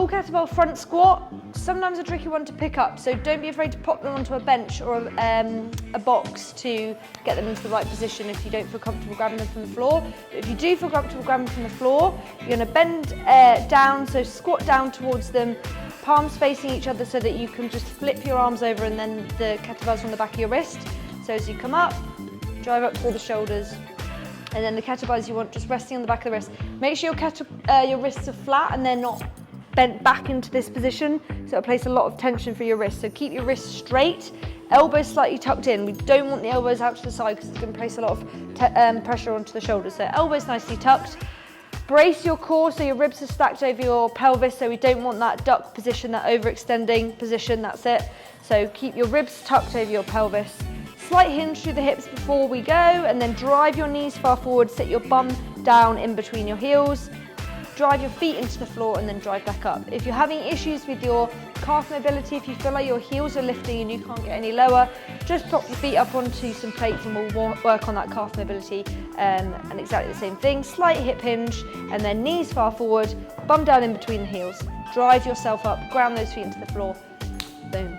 full kettlebell front squat, sometimes a tricky one to pick up, so don't be afraid to pop them onto a bench or a box to get them into the right position if you don't feel comfortable grabbing them from the floor. But if you do feel comfortable grabbing them from the floor, you're going to bend down, so squat down towards them, palms facing each other so that you can just flip your arms over and then the kettlebell's on the back of your wrist. So as you come up, drive up through the shoulders, and then the kettlebells you want just resting on the back of the wrist. Make sure your wrists are flat and they're not bent back into this position, so it'll place a lot of tension for your wrists. So keep your wrists straight, elbows slightly tucked in. We don't want the elbows out to the side because it's going to place a lot of pressure onto the shoulders. So elbows nicely tucked. Brace your core so your ribs are stacked over your pelvis, so we don't want that duck position, that overextending position, that's it. So keep your ribs tucked over your pelvis. Slight hinge through the hips before we go, and then drive your knees far forward, sit your bum down in between your heels. Drive your feet into the floor and then drive back up. If you're having issues with your calf mobility, if you feel like your heels are lifting and you can't get any lower, just pop your feet up onto some plates and we'll work on that calf mobility. And exactly the same thing, slight hip hinge and then knees far forward, bum down in between the heels. Drive yourself up, ground those feet into the floor, boom.